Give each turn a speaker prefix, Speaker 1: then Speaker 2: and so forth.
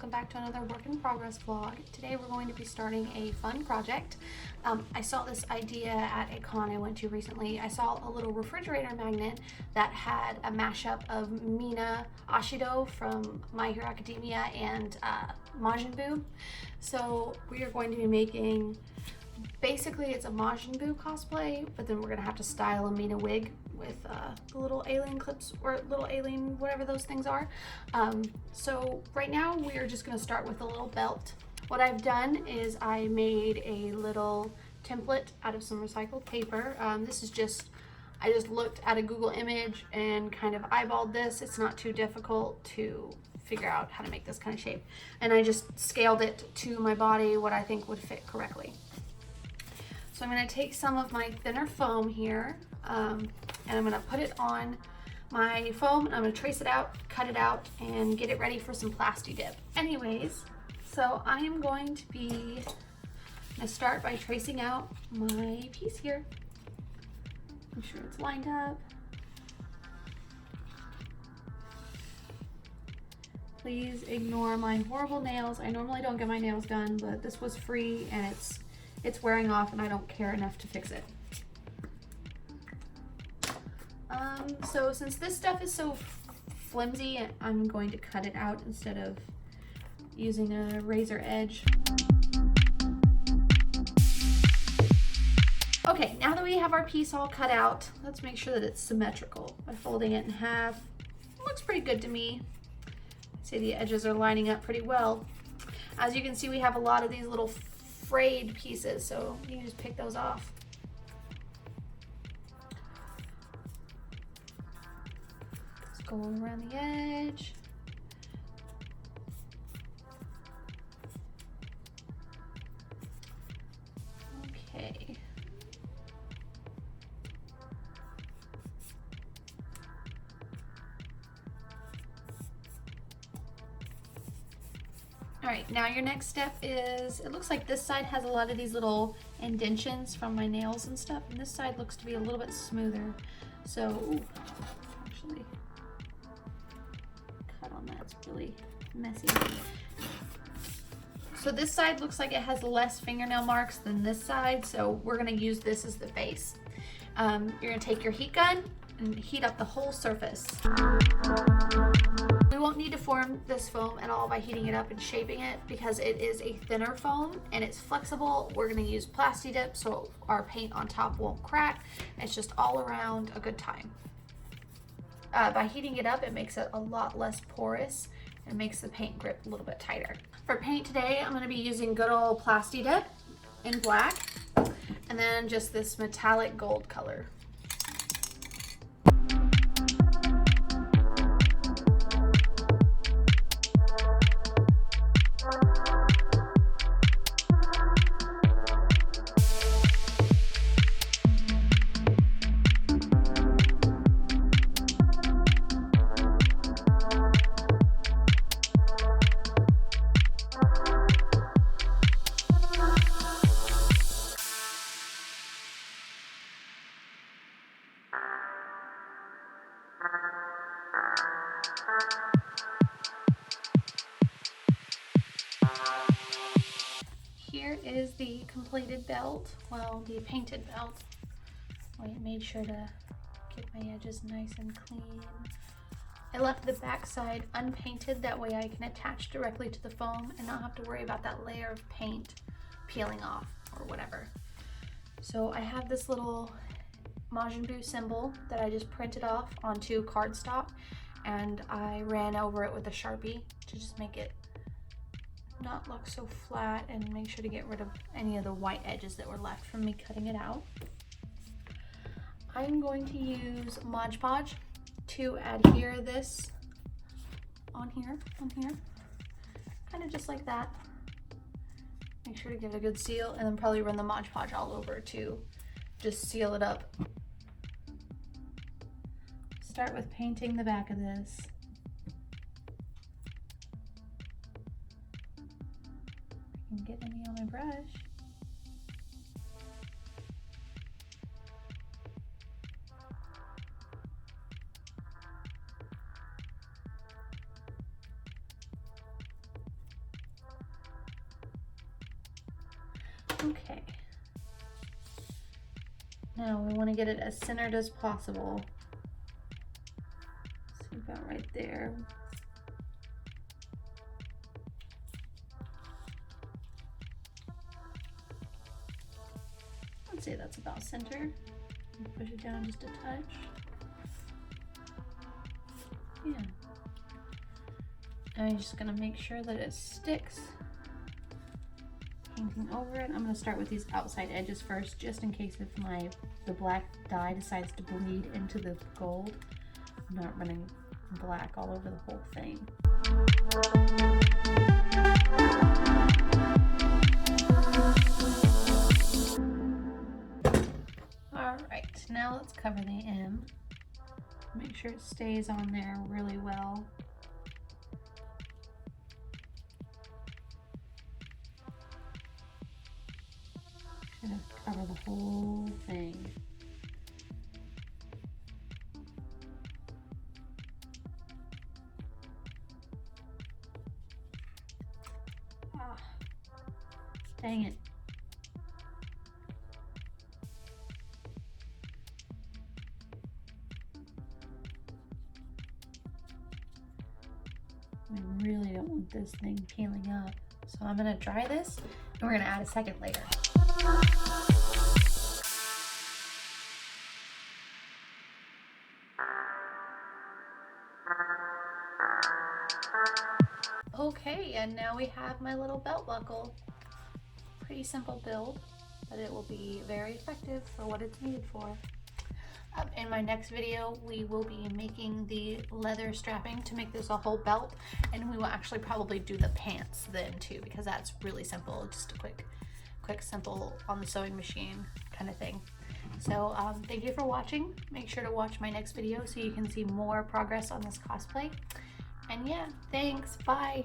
Speaker 1: welcome back to another work in progress vlog. Today we're going to be starting a fun project. I saw this idea at a con I went to recently. I saw a little refrigerator magnet that had a mashup of Mina Ashido from My Hero Academia and Majin. So we are going to be making, basically it's a Majin cosplay, but then we're going to have to style a Mina wig with the little alien clips or little alien whatever those things are. So right now we are just going to start with a little belt. What I've done is I made a little template out of some recycled paper. This is just, I just looked at a Google image and kind of eyeballed this. It's not too difficult to figure out how to make this kind of shape, and I just scaled it to my body, what I think would fit correctly. So I'm going to take some of my thinner foam here, and I'm going to put it on my foam, and I'm going to trace it out, cut it out, and get it ready for some plasti dip. Anyways, so I am going to start by tracing out my piece here. Make sure it's lined up. Please ignore my horrible nails. I normally don't get my nails done, but this was free and it's wearing off and I don't care enough to fix it. So since this stuff is so flimsy, I'm going to cut it out instead of using a razor edge. Okay, now that we have our piece all cut out, let's make sure that it's symmetrical by folding it in half. It looks pretty good to me. I'd say the edges are lining up pretty well. As you can see, we have a lot of these little frayed pieces, so you can just pick those off. Just go around the edge. Okay. All right, now your next step is, it looks like this side has a lot of these little indentions from my nails and stuff, and this side looks to be a little bit smoother. So, ooh, actually, cut on that, it's really messy. So this side looks like it has less fingernail marks than this side, so we're gonna use this as the base. You're gonna take your heat gun and heat up the whole surface. We won't need to form this foam at all by heating it up and shaping it because it is a thinner foam and it's flexible. We're going to use plasti dip so our paint on top won't crack. It's just all around a good time. By heating it up, it makes it a lot less porous and makes the paint grip a little bit tighter. For paint today, I'm going to be using good old plasti dip in black and then just this metallic gold color. Here is the completed belt, well, the painted belt. I made sure to get my edges nice and clean. I left the back side unpainted, that way I can attach directly to the foam and not have to worry about that layer of paint peeling off or whatever. So I have this little Majin symbol that I just printed off onto cardstock, and I ran over it with a Sharpie to just make it not look so flat and make sure to get rid of any of the white edges that were left from me cutting it out. I'm going to use Mod Podge to adhere this on here, kind of just like that. Make sure to give it a good seal and then probably run the Mod Podge all over to just seal it up. Start with painting the back of this. I can get any on my brush. Okay. Now we want to get it as centered as possible. So about right there. I'd say that's about center. Push it down just a touch. Yeah. I'm just gonna make sure that it sticks. Painting over it. I'm gonna start with these outside edges first, just in case if the black dye decides to bleed into the gold. I'm not running black all over the whole thing. Alright, now let's cover the M. Make sure it stays on there really well. Gonna cover the whole thing. Ah, dang it. I really don't want this thing peeling up. So I'm gonna dry this and we're gonna add a second layer. Okay, and now we have my little belt buckle. Pretty simple build, but it will be very effective for what it's needed for. In my next video, we will be making the leather strapping to make this a whole belt, and we will actually probably do the pants then too, because that's really simple, just a quick simple on the sewing machine kind of thing. So thank you for watching. Make sure to watch my next video so you can see more progress on this cosplay. And yeah, thanks, bye.